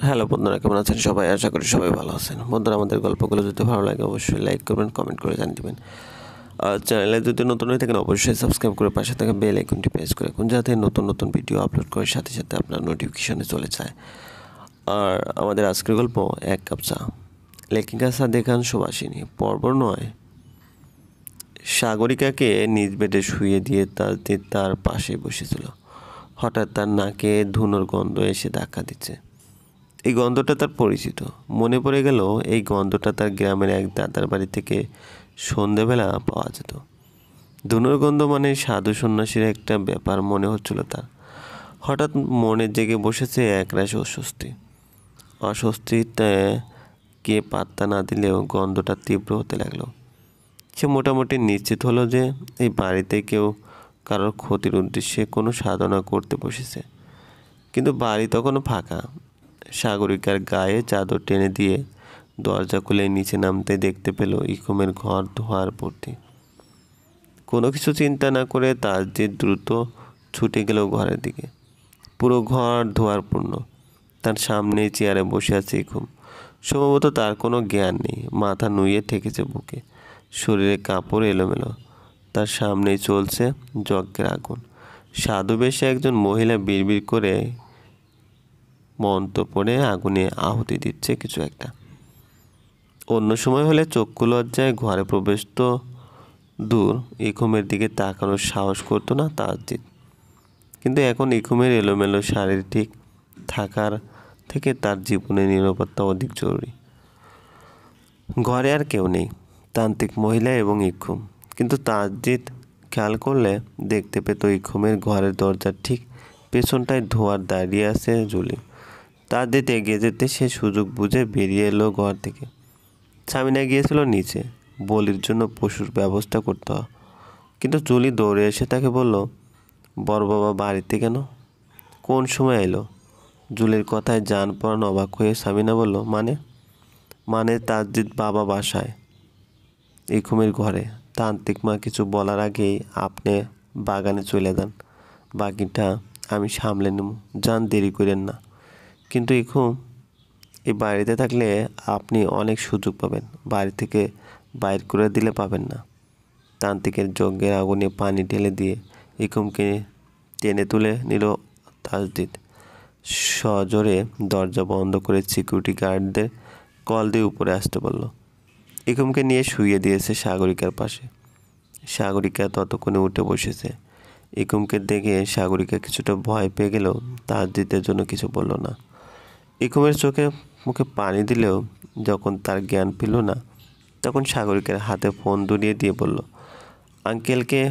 Hello বন্ধুরা, কেমন আছেন সবাই? আশা করি সবাই ভালো আছেন। বন্ধুরা, আমাদের গল্পগুলো যদি ভালো লাগে অবশ্যই লাইক করবেন, কমেন্ট করে জানিয়ে দেবেন। আর চ্যানেলে যদি নতুন হয়ে থাকেন অবশ্যই সাবস্ক্রাইব করে পাশে থাকা বেল আইকনটি প্রেস করে রাখুন, যাতে নতুন নতুন ভিডিও আপলোড করার সাথে সাথে আপনার নোটিফিকেশনে চলে যায়। আর আমাদের আজকের গল্প এক কাপ চা। লেখিকা সাদেখান সুভাষিনী, পর্ব 9। সাগরিকাকে নিজ বেডে শুয়ে দিয়ে তার পাশে বসেছিল। হঠাৎ তার নাকে ধুনোর গন্ধ এসে ধাক্কা দিচ্ছে। এই গন্ধটা তার পরিচিত। মনে পড়ে গেল এই গন্ধটা তার গ্রামের এক দাদার বাড়ি থেকে সন্ধেবেলা পাওয়া যেত। ধুনোর গন্ধ মানে সাধু সন্ন্যাসীর একটা ব্যাপার মনে হচ্ছিল তার। হঠাৎ মনে জেগে বসেছে একরাশ অস্বস্তিতে কে পাত্তা না দিলেও গন্ধটা তীব্র হতে লাগলো। সে মোটামুটি নিশ্চিত হলো যে এই বাড়িতে কেউ কারোর ক্ষতির উদ্দেশ্যে কোনো সাধনা করতে বসেছে। কিন্তু বাড়ি তখনও ফাঁকা। সাগরিকার গায়ে চাদর টেনে দিয়ে দরজা খুলে নিচে নামতে দেখতে পেল ইকুমের ঘর ধোয়ার ভর্তি। কোনো কিছু চিন্তা না করে তাসজিদ দ্রুত ছুটে গেল ঘরের দিকে। পুরো ঘর ধোয়ার পূর্ণ। তার সামনে চেয়ারে বসে আছে ইকুম। সম্ভবত তার কোনো জ্ঞান নেই, মাথা নুয়ে ঠেকেছে বুকে, শরীরে কাপড় এলোমেলো। তার সামনেই চলছে যজ্ঞের আগুন। সাধু বেশে একজন মহিলা বিড়বিড় করে মন্ত্র পড়ে আগুনে আহুতি দিচ্ছে কিছু একটা। অন্য সময় হলে চক্ষু লজ্জায় ঘরে প্রবেশ তো দূর, ইকুমের দিকে তাকানোর সাহস করতো না তাসজিদ। কিন্তু এখন ইকুমের এলোমেলো শারীর ঠিক থাকার থেকে তার জীবনে নিরাপত্তা অধিক জরুরি। ঘরে আর কেউ নেই, তান্ত্রিক মহিলা এবং ইকুম। কিন্তু তাসজিদ খেয়াল করলে দেখতে পেত ইকুমের ঘরের দরজার ঠিক পেছনটায় ধোয়ার দাঁড়িয়ে আছে জুলি। তাসজিদ এগিয়ে যেতে সে সুযোগ বুঝে বেরিয়ে এলো ঘর থেকে। সামিনা গিয়েছিল নিচে, বলির জন্য পশুর ব্যবস্থা করতে হয়। কিন্তু জুলি দৌড়ে এসে তাকে বলল, বড় বাবা বাড়িতে কেন? কোন সময় এলো? জুলির কথায় জান পড়ানো অবাক হয়ে সামিনা বলল, মানে তাসজিদ বাবা বাসায়, ইকুমের ঘরে। তান্ত্রিক মা কিছু বলার আগেই আপনি বাগানে চলে যান, বাকিটা আমি সামলে নেব, যান, দেরি করেন না। কিন্তু ইকুম, এই বাড়িতে থাকলে আপনি অনেক সুযোগ পাবেন, বাড়ি থেকে বাইর করে দিলে পাবেন না। তান্ত্রিকের যজ্ঞের আগুনে পানি ঢেলে দিয়ে ইকুমকে টেনে তুলে নিল তাসজিদ। সজোরে দরজা বন্ধ করে সিকিউরিটি গার্ডদের কল দিয়ে উপরে আসতে বলল। ইকুমকে নিয়ে শুইয়ে দিয়েছে সাগরিকার পাশে। সাগরিকা ততক্ষণে উঠে বসেছে। ইকুমকে দেখে সাগরিকা কিছুটা ভয় পেয়ে গেলেও তাসজিদের জন্য কিছু বলল না। ইকুমের চোখে মুখে পানি দিলেও যখন তার জ্ঞান ফিরল না, তখন সাগরিকার হাতে ফোন ধরিয়ে দিয়ে বলল, আঙ্কেলকে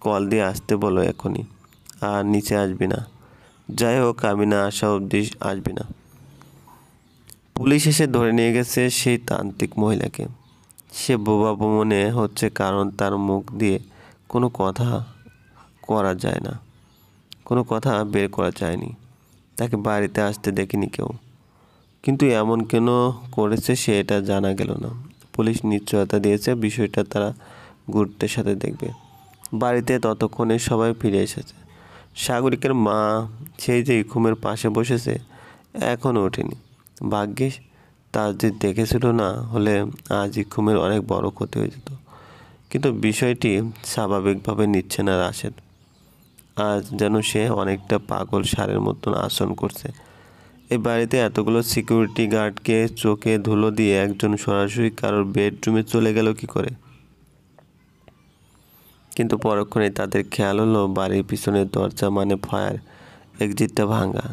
কল দিয়ে আসতে বলো এখনই, আর নিচে আসবি না। যাই হোক, আমি না আসা অবধি আসবি না। পুলিশ এসে ধরে নিয়ে গেছে সেই তান্ত্রিক মহিলাকে। সে বোবা মনে হচ্ছে, কারণ তার মুখ দিয়ে কোনো কথা করা যায় না, কোনো কথা বের করা যায়নি। তাকে বাড়িতে আসতে দেখেনি কেউ, কিন্তু এমন কেন করেছে সে এটা জানা গেল না। পুলিশ নিশ্চয়তা দিয়েছে বিষয়টা তারা গুরুত্বের সাথে দেখবে। বাড়িতে ততক্ষণে সবাই ফিরে এসেছে। সাগরিকের মা, সেই যে ইকুমের পাশে বসেছে, এখনও ওঠেনি। ভাগ্যিস তাসজিদ দেখেছিল, না হলে আজ ইকুমের অনেক বড় ক্ষতি হয়ে যেত। কিন্তু বিষয়টি স্বাভাবিকভাবে নিচ্ছে না রাশেদ। আজ যেন সে অনেকটা পাগল ষাঁড়ের মতন আচরণ করছে। এই বাড়িতে এতগুলো সিকিউরিটি গার্ডকে চোখে ধুলো দিয়ে একজন সরাসরি কারোর বেডরুমে চলে গেল কি করে? কিন্তু পরক্ষণে তাদের খেয়াল হলো বাড়ির পিছনের দরজা মানে ফায়ার এক্সিটটা ভাঙা।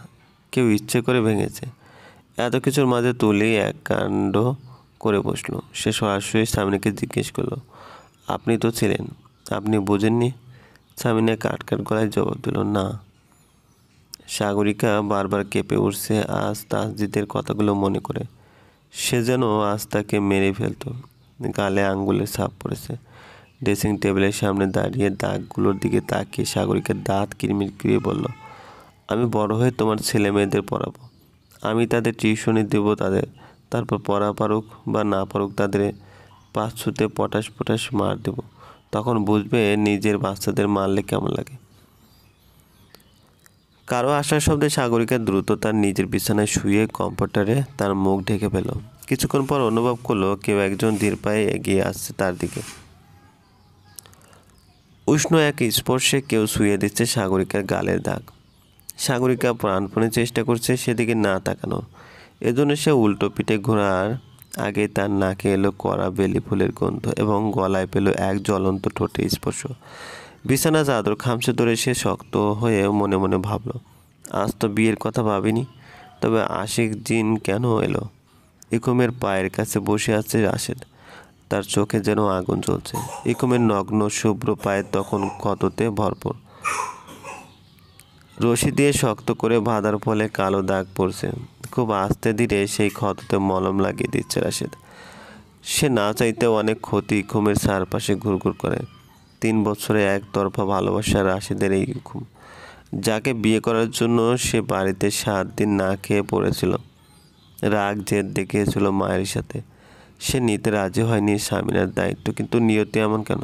কেউ ইচ্ছে করে ভেঙেছে। এত কিছুর মাঝে তুলি এক কাণ্ড করে বসলো। সে সরাসরি সামিনাকে জিজ্ঞেস করলো, আপনি তো ছিলেন, আপনি বোঝেননি? সামিনা কাট গলায় জবাব দিল, না। সাগরিকা বারবার কেঁপে উঠছে আজ তাসজিদের কথাগুলো মনে করে। সে যেন আজ তাকে মেরে ফেলতো। গালে আঙ্গুলের ছাপ পড়েছে। ড্রেসিং টেবিলের সামনে দাঁড়িয়ে দাগগুলোর দিকে তাকিয়ে সাগরিকার দাঁত কিরমির বলল, আমি বড় হয়ে তোমার ছেলে মেয়েদের পড়াবো। আমি তাদের টিউশনি দেবো, তারপর পড়া পারুক বা না পারুক তাদের পাঁচশোতে পটাশ মার দেবো। তখন বুঝবে নিজের বাচ্চাদের মারলে কেমন লাগে। কারো আসার শব্দে সাগরিকা দ্রুত তার নিজের বিছানায় শুয়ে কম্পিউটারে তার মুখ ঢেকে ফেল। কিছুক্ষণ পর অনুভব করলো কেউ একজন ধীর পায়ে এগিয়ে আসছে তার দিকে। উষ্ণ এক স্পর্শে কেউ শুয়ে দিচ্ছে সাগরিকার গালের দাগ। সাগরিকা প্রাণপণে চেষ্টা করছে সেদিকে না তাকানোর। এজন্য সে উল্টো পিঠে ঘোরার আগে তার নাকে এলো কড়া বেলি ফুলের গন্ধ এবং গলায় পেল এক জ্বলন্ত ঠোঁটে স্পর্শ। বিছানা চাদর খামচে ধরে সে শক্ত হয়ে মনে মনে ভাবল, আজ তো বিয়ের কথা ভাবিনি, তবে আশিক জিন কেন এলো? ইকুমের পায়ের কাছে বসে আছে রাশেদ, তার চোখে যেন আগুন জ্বলছে। ইকুমের নগ্ন শুভ্র পায়ে তখন ক্ষততে ভরপুর। রশি দিয়ে শক্ত করে বাঁধার ফলে কালো দাগ পড়ছে। খুব আস্তে ধীরে সেই ক্ষততে মলম লাগিয়ে দিচ্ছে রাশেদ। সে না চাইতেও অনেক ক্ষতি ইকুমের চারপাশে ঘুরঘুর করে। 3 বছরে একতরফা ভালোবাসা রাশেদের এই ইকুম, যাকে বিয়ে করার জন্য সে বাড়িতে 7 দিন না খেয়ে পড়েছিল। রাগ জেদ দেখিয়েছিল মায়ের সাথে। সে নিতে রাজি হয়নি স্বামীনার দায়িত্ব, কিন্তু নিয়তি এমন কেন?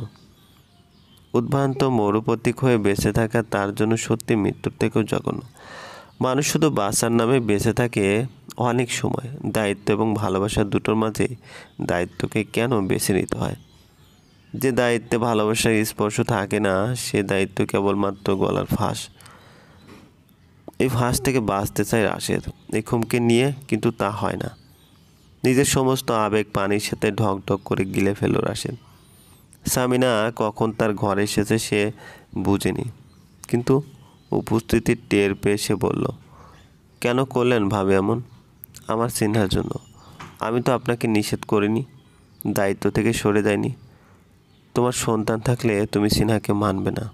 উদ্ভ্রান্ত মরুপথিক হয়ে বেঁচে থাকা তার জন্য সত্যি মৃত্যুর থেকেও জঘন্য। মানুষ শুধু বাঁচার নামে বেঁচে থাকে অনেক সময়। দায়িত্ব এবং ভালোবাসা দুটোর মাঝে দায়িত্বকে কেন বেছে নিতে হয়? যে দায়িত্বে ভালোবাসার স্পর্শ থাকে না, সে দায়িত্ব কেবলমাত্র গলার ফাঁস। এই ফাঁস থেকে বাঁচতে চায় রাশেদ ইকুমকে নিয়ে, কিন্তু তা হয় না। নিজের সমস্ত আবেগ পানির সাথে ঢক ঢক করে গিলে ফেল রাশেদ। সামিনা কখন তার ঘরে এসেছে সে বুঝেনি, কিন্তু উপস্থিতির টের পেয়ে সে বলল, কেন করলেন ভাবে এমন? আমার সিনহার জন্য। আমি তো আপনাকে নিষেধ করিনি, দায়িত্ব থেকে সরে যায়নি। তোমার সন্তান থাকলে তুমি সিনহাকে মানবে না।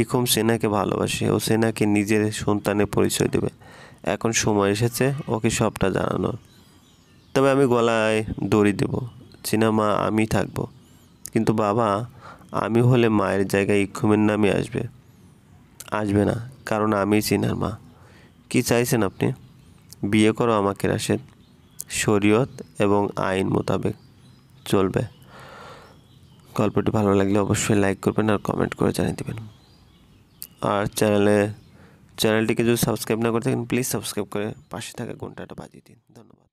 ইকুম সিনহাকে ভালোবাসে, ও সিনহাকে নিজের সন্তানের পরিচয় দেবে। এখন সময় এসেছে ওকে সবটা জানানোর। তবে আমি গলায় দড়ি দেব, সিনেমা আমি থাকবো। কিন্তু বাবা, আমি হলে মায়ের জায়গায় ইকুমের নামই আসবে। আসবে না, কারণ আমি সিনহার মা। কি চাইছেন আপনি? বিয়ে করো আমাকে রাশেদ, শরীয়ত এবং আইন মোতাবেক চলবে। গল্পটি ভালো লাগলে অবশ্যই লাইক করবেন আর কমেন্ট করে জানিয়ে দেবেন। আর চ্যানেলটিকে যদি সাবস্ক্রাইব না করে থাকেন প্লিজ সাবস্ক্রাইব করে পাশে থাকা ঘন্টাটা বাজিয়ে দিন। ধন্যবাদ।